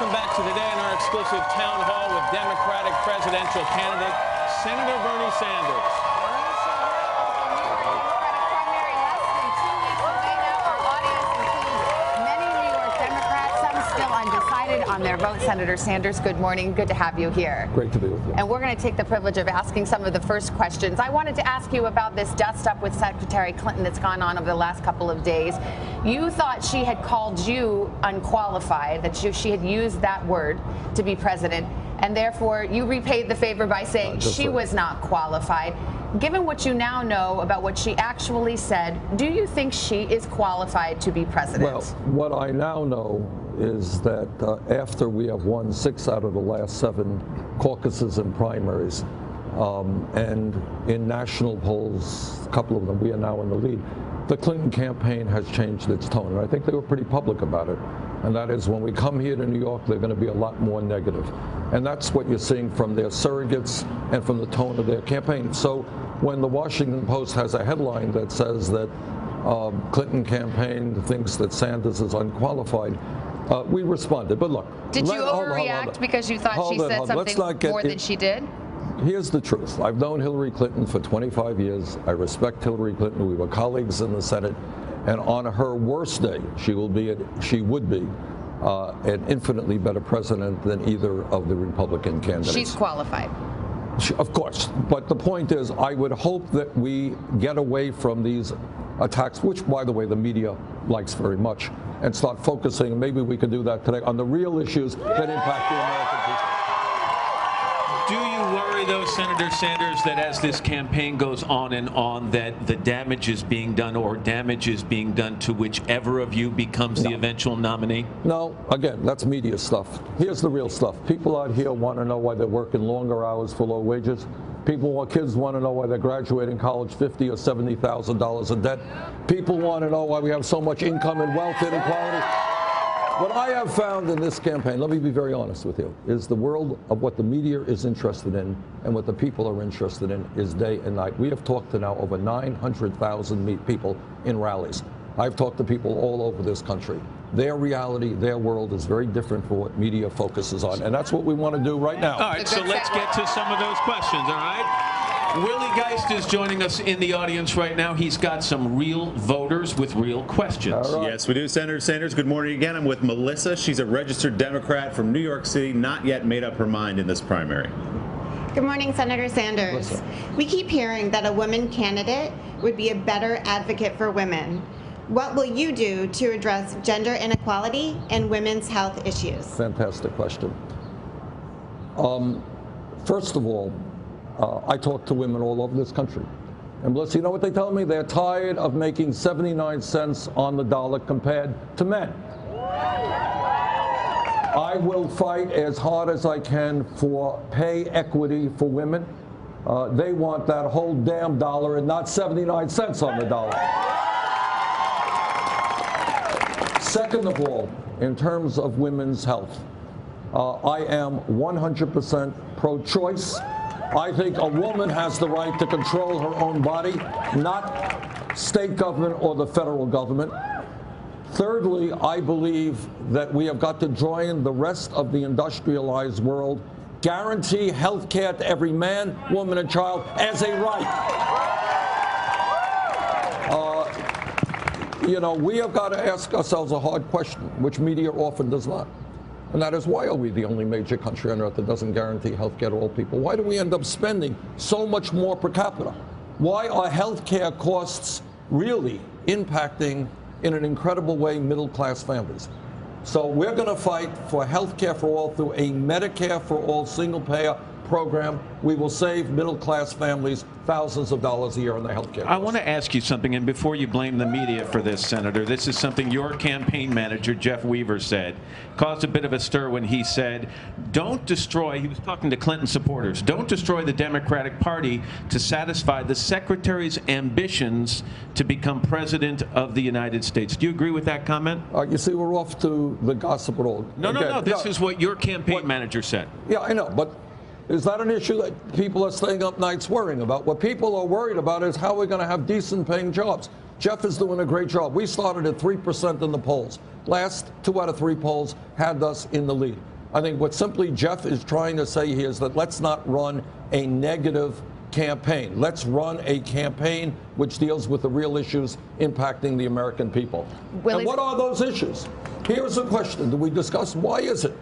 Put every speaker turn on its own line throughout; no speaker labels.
Welcome back to today in our exclusive town hall with Democratic presidential candidate Senator Bernie Sanders.
Undecided on their vote. Senator Sanders, good morning. Good to have you here.
Great to be with you.
And we're going to take the privilege of asking some of the first questions. I wanted to ask you about this dust-up with Secretary Clinton that's gone on over the last couple of days. You thought she had called you unqualified, that she had used that word to be president, and therefore you repaid the favor by saying she was not qualified. Given what you now know about what she actually said, do you think she is qualified to be president?
Well, what I now know is that after we have won 6 out of the last 7 caucuses and primaries, and in national polls, a couple of them, we are now in the lead, the Clinton campaign has changed its tone, and I think they were pretty public about it. And that is, when we come here to New York, they're going to be a lot more negative. And that's what you're seeing from their surrogates and from the tone of their campaign. So when the Washington Post has a headline that says that Clinton campaign thinks that Sanders is unqualified, we responded. But look,
did you overreact because you thought she said something more than she did?
Here's the truth. I've known Hillary Clinton for 25 years. I respect Hillary Clinton. We were colleagues in the Senate. And on her worst day, she would be an infinitely better president than either of the Republican candidates.
She's qualified.
Of course. But the point is, I would hope that we get away from these attacks, which, by the way, the media likes very much, and start focusing, maybe we could do that today, on the real issues that impact the American people.
Do you worry, though, Senator Sanders, that as this campaign goes on and on, that the damage is being done to whichever of you becomes the eventual nominee?
No, again, that's media stuff. Here's the real stuff. People out here want to know why they're working longer hours for low wages. Kids want to know why they're graduating college $50,000 or $70,000 in debt. People want to know why we have so much income and wealth inequality. What I have found in this campaign, let me be very honest with you, is the world of what the media is interested in and what the people are interested in is day and night. We have talked to now over 900,000 people in rallies. I've talked to people all over this country. Their reality, their world is very different from what media focuses on, and that's what we want to do right now.
All right, so let's get to some of those questions, all right? Willie Geist is joining us in the audience right now. He's got some real voters with real questions.
Right. Yes, we do. Senator Sanders, good morning again. I'm with Melissa. She's a registered Democrat from New York City, not yet made up her mind in this primary.
Good morning, Senator Sanders. We keep hearing that a woman candidate would be a better advocate for women. What will you do to address gender inequality and women's health issues?
Fantastic question. First of all, I talk to women all over this country. And Melissa, you know what they tell me? They're tired of making 79 cents on the dollar compared to men. I will fight as hard as I can for pay equity for women. They want that whole damn dollar and not 79 cents on the dollar. Second of all, in terms of women's health, I am 100% pro-choice. I think a woman has the right to control her own body, not state government or the federal government. Thirdly, I believe that we have got to join the rest of the industrialized world, guarantee health care to every man, woman, and child as a right. You know, we have got to ask ourselves a hard question, which media often does not. And that is, why are we the only major country on earth that doesn't guarantee health care to all people? Why do we end up spending so much more per capita? Why are health care costs really impacting, in an incredible way, middle-class families? So we're going to fight for health care for all through a Medicare for all single-payer program. We will save middle-class families thousands of dollars a year on their health care.
I want to ask you something, and before you blame the media for this, Senator, this is something your campaign manager, Jeff Weaver, said. Caused a bit of a stir when he said, don't destroy, he was talking to Clinton supporters, don't destroy the Democratic Party to satisfy the Secretary's ambitions to become President of the United States. Do you agree with that comment?
You see, we're off to the gossip at all.
No. This is what your campaign manager said.
Yeah, I know, but is that an issue that people are staying up nights worrying about? What people are worried about is how we're going to have decent paying jobs. Jeff is doing a great job. We started at 3% in the polls. Last 2 out of 3 polls had us in the lead. I think what simply Jeff is trying to say here is that let's not run a negative campaign. Let's run a campaign which deals with the real issues impacting the American people. And what are those issues? Here's a question that we discussed. Why is it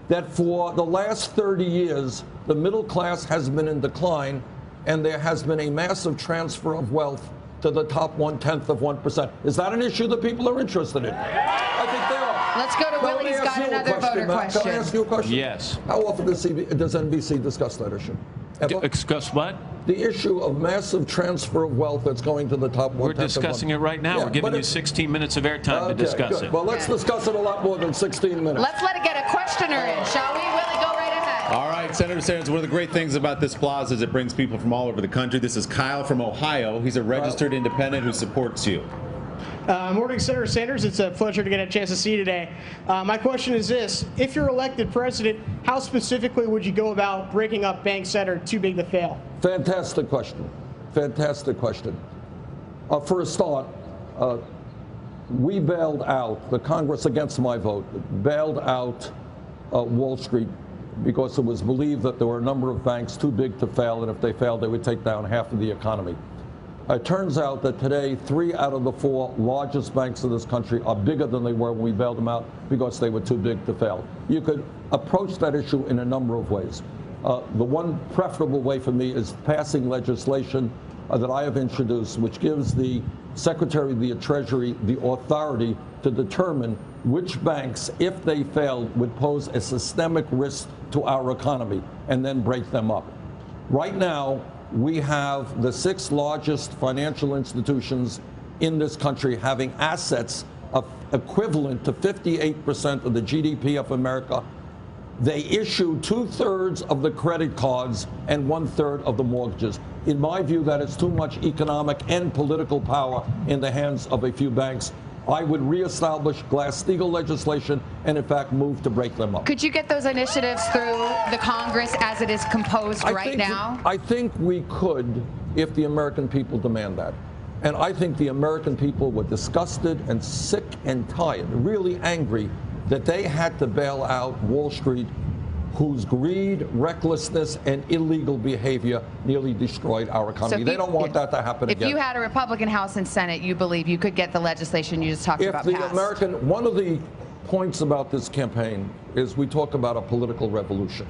that for the last 30 years, the middle class has been in decline and there has been a massive transfer of wealth to the top 1/10 of 1%? Is that an issue that people are interested in? I think they are.
Let's go to Will. He's got another voter question.
Can I ask you a question?
Yes.
How often does NBC discuss that issue? Ever?
Discuss what?
The issue of massive transfer of wealth that's going to the top 1/10.
We're discussing it right now.
Yeah,
We're giving you 16 minutes of airtime to discuss it.
Well, let's discuss it a lot more than 16 minutes.
Let's let it get a questioner in, shall we? Willie, go right ahead.
All right, Senator Sanders, one of the great things about this plaza is it brings people from all over the country. This is Kyle from Ohio. He's a registered independent who supports you.
Morning, Senator Sanders. It's a pleasure to get a chance to see you today. My question is this. If you're elected president, how specifically would you go about breaking up banks that are too big to fail?
Fantastic question. Fantastic question. For a start, we bailed out, the Congress against my vote, bailed out Wall Street because it was believed that there were a number of banks too big to fail, and if they failed, they would take down half of the economy. It turns out that today, 3 out of the 4 largest banks in this country are bigger than they were when we bailed them out because they were too big to fail. You could approach that issue in a number of ways. The one preferable way for me is passing legislation that I have introduced, which gives the Secretary of the Treasury the authority to determine which banks, if they failed, would pose a systemic risk to our economy and then break them up. Right now, we have the 6 largest financial institutions in this country having assets equivalent to 58% of the GDP of America. They issue 2/3 of the credit cards and 1/3 of the mortgages. In my view, that is too much economic and political power in the hands of a few banks. I would reestablish Glass-Steagall legislation and, in fact, move to break them up.
Could you get those initiatives through the Congress as it is composed right now?
I think we could if the American people demand that. And I think the American people were disgusted and sick and tired, really angry, that they had to bail out Wall Street, whose greed, recklessness, and illegal behavior nearly destroyed our economy. They don't want that to happen again.
If you had a Republican House and Senate, you believe you could get the legislation you just talked about passed?
One of the points about this campaign is we talk about a political revolution.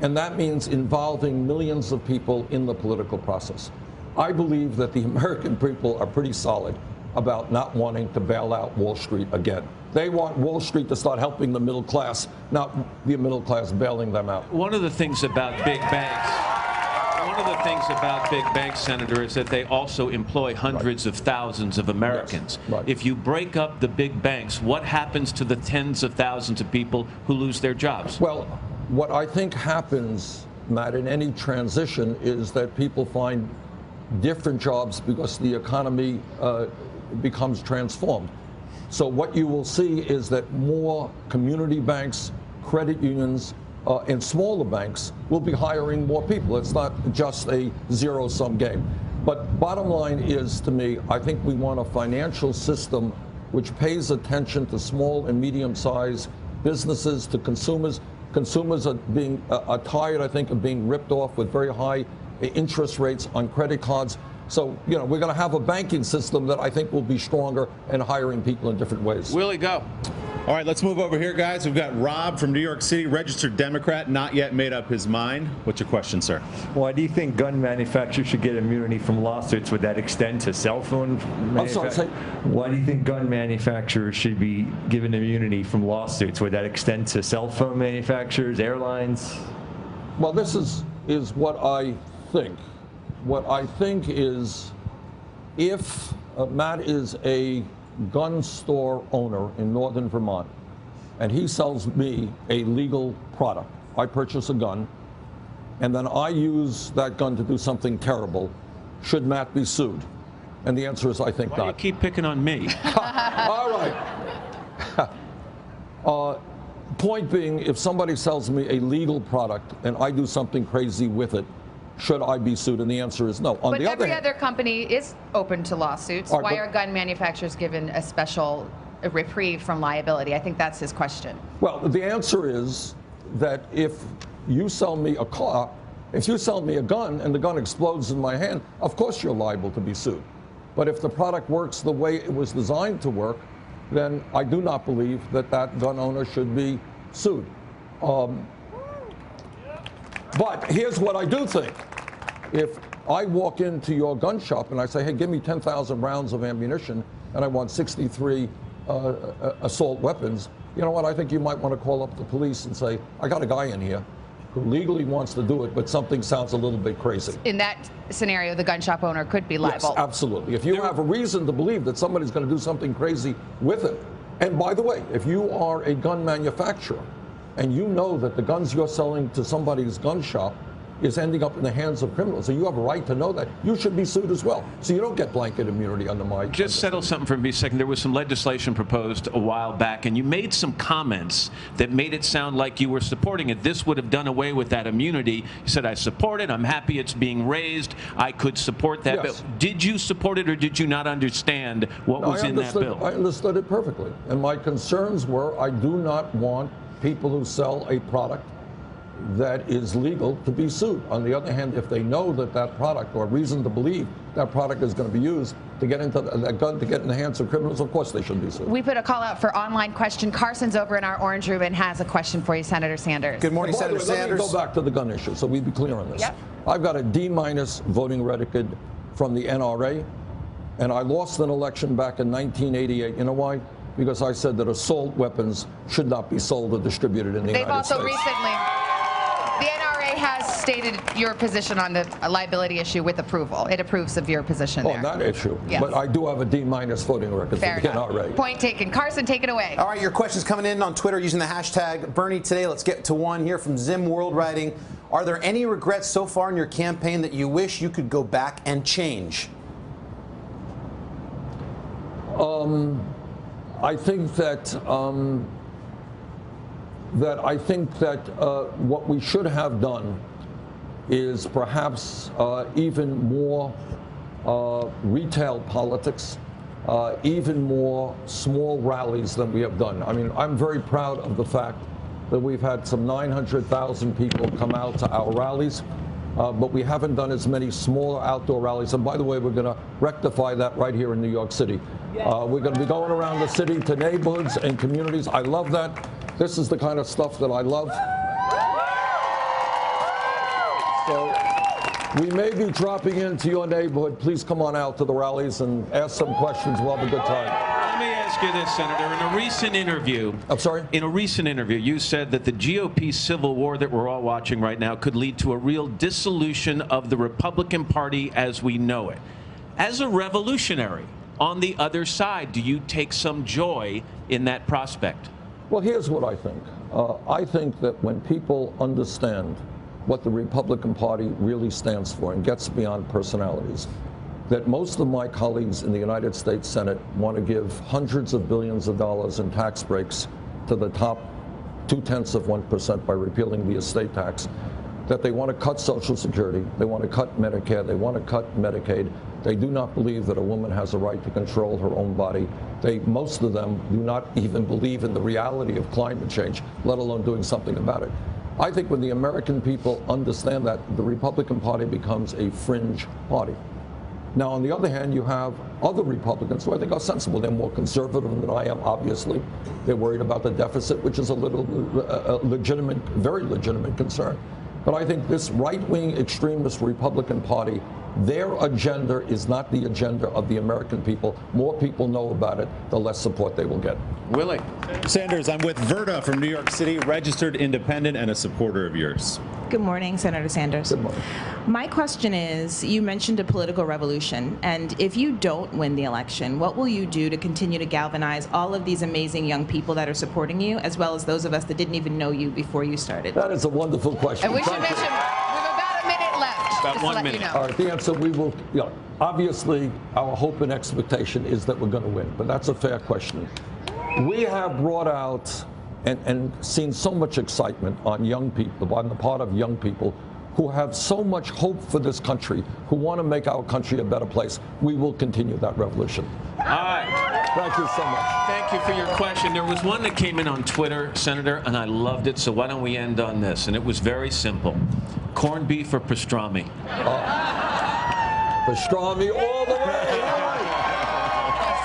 And that means involving millions of people in the political process. I believe that the American people are pretty solid about not wanting to bail out Wall Street again. They want Wall Street to start helping the middle class, not the middle class bailing them out.
One of the things about big banks, Senator, is that they also employ hundreds of thousands of Americans.
Yes. Right.
If you break up the big banks, what happens to the tens of thousands of people who lose their jobs?
Well, what I think happens, Matt, in any transition is that people find different jobs because the economy becomes transformed. So what you will see is that more community banks, credit unions, and smaller banks will be hiring more people. It's not just a zero-sum game. But bottom line is, to me, I think we want a financial system which pays attention to small and medium-sized businesses, to consumers. Consumers are tired, I think, of being ripped off with very high interest rates on credit cards. So, we're going to have a banking system that I think will be stronger and hiring people in different ways.
Willie, go.
All right, let's move over here, guys. We've got Rob from New York City, registered Democrat, not yet made up his mind. What's your question, sir?
Why do you think gun manufacturers should get immunity from lawsuits? Would that extend to cell phone manufacturers? Why do you think gun manufacturers should be given immunity from lawsuits? Would that extend to cell phone manufacturers, airlines?
Well, this is what I think. What I think is, if Matt is a gun store owner in northern Vermont and he sells me a legal product, I purchase a gun, and then I use that gun to do something terrible, should Matt be sued? And the answer is, I think not.
Why do you keep picking on me?
All right. Point being, if somebody sells me a legal product and I do something crazy with it, should I be sued? And the answer is no.
But every other company is open to lawsuits. Why are gun manufacturers given a special a reprieve from liability? I think that's his question.
Well, the answer is that if you sell me a car, if you sell me a gun and the gun explodes in my hand, of course you're liable to be sued. But if the product works the way it was designed to work, then I do not believe that that gun owner should be sued. But here's what I do think. If I walk into your gun shop and I say, hey, give me 10,000 rounds of ammunition and I want 63 assault weapons, you know what? I think you might want to call up the police and say, I got a guy in here who legally wants to do it, but something sounds a little bit crazy.
In that scenario, the gun shop owner could be liable.
Yes, absolutely. If you have a reason to believe that somebody's going to do something crazy with it, and by the way, if you are a gun manufacturer and you know that the guns you're selling to somebody's gun shop is ending up in the hands of criminals, and you have a right to know that, you should be sued as well. So you don't get blanket immunity under my...
Just settle something for me a second. There was some legislation proposed a while back, and you made some comments that made it sound like you were supporting it. This would have done away with that immunity. You said, I support it. I'm happy it's being raised. I could support that bill. Did you support it, or did you not understand what was in that bill?
I understood it perfectly. And my concerns were, I do not want people who sell a product that is legal to be sued. On the other hand, if they know that that product, or reason to believe that product is going to be used to get into that gun to get in the hands of criminals, of course they should be sued.
We put a call out for online question. Carson's over in our orange room and has a question for you, Senator Sanders.
Good morning, Senator Sanders.
Let me go back to the gun issue so we be clear on this.
Yep.
I've got a D- voting record from the NRA, and I lost an election back in 1988. You know why? Because I said that assault weapons should not be sold or distributed in the United States.
They've also recently... The NRA has stated your position on the liability issue with approval. It approves of your position there.
On that issue.
Yes.
But I do have a D- voting record
Fair
from the
enough.
NRA.
Point taken. Carson, take it away.
All right, your questions coming in on Twitter using the hashtag Bernie today. Let's get to one here from Zim World writing. Are there any regrets so far in your campaign that you wish you could go back and change?
I think that what we should have done is perhaps even more retail politics, even more small rallies than we have done. I mean, I'm very proud of the fact that we've had some 900,000 people come out to our rallies, but we haven't done as many smaller outdoor rallies. And by the way, we're going to rectify that right here in New York City. We're going to be going around the city to neighborhoods and communities. I love that. This is the kind of stuff that I love. So we may be dropping into your neighborhood. Please come on out to the rallies and ask some questions. We'll have a good time.
Let me ask you this, Senator. In a recent interview,
I'm sorry?
In a recent interview, you said that the GOP civil war that we're all watching right now could lead to a real dissolution of the Republican Party as we know it. As a revolutionary on the other side, do you take some joy in that prospect?
Well, here's what I think. I think that when people understand what the Republican Party really stands for and gets beyond personalities, that most of my colleagues in the United States Senate want to give hundreds of billions of dollars in tax breaks to the top 0.2% by repealing the estate tax, that they want to cut Social Security, they want to cut Medicare, they want to cut Medicaid. They do not believe that a woman has a right to control her own body. Most of them do not even believe in the reality of climate change, let alone doing something about it. I think when the American people understand that, the Republican Party becomes a fringe party. Now, on the other hand, you have other Republicans who I think are sensible. They're more conservative than I am, obviously. They're worried about the deficit, which is a little legitimate, very legitimate concern. But I think this right-wing extremist Republican Party, their agenda is not the agenda of the American people. More people know about it, the less support they will get.
Willie.
Sanders, I'm with Verda from New York City, registered independent and a supporter of yours.
Good morning, Senator Sanders.
Good morning.
My question is, you mentioned a political revolution, and if you don't win the election, what will you do to continue to galvanize all of these amazing young people that are supporting you, as well as those of us that didn't even know you before you started?
That is a wonderful question.
And we should mention, we have about a minute left.
About
just
1
to let
minute.
you know.
All right, the answer, we will, obviously, our hope and expectation is that we're going to win, but that's a fair question. We have brought out and seen so much excitement on young people, on the part of young people who have so much hope for this country, who want to make our country a better place. We will continue that revolution.
All right.
Thank you so much.
Thank you for your question. There was one that came in on Twitter, Senator, and I loved it, so why don't we end on this? And it was very simple. Corned beef or pastrami?
Pastrami all the way.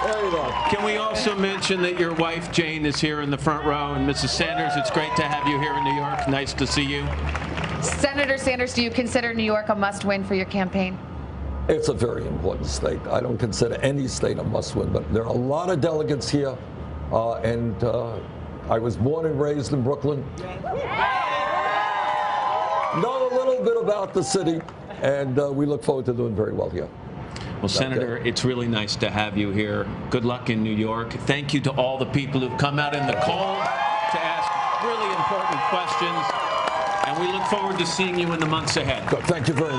There you go.
Can we also mention that your wife, Jane, is here in the front row? And Mrs. Sanders, it's great to have you here in New York. Nice to see you.
Senator Sanders, do you consider New York a must-win for your campaign?
It's a very important state. I don't consider any state a must-win, but there are a lot of delegates here, and I was born and raised in Brooklyn. Know a little bit about the city, and we look forward to doing very well here.
Well, Senator, it's really nice to have you here. Good luck in New York. Thank you to all the people who've come out in the cold to ask really important questions, and we look forward to seeing you in the months ahead.
Thank you very much.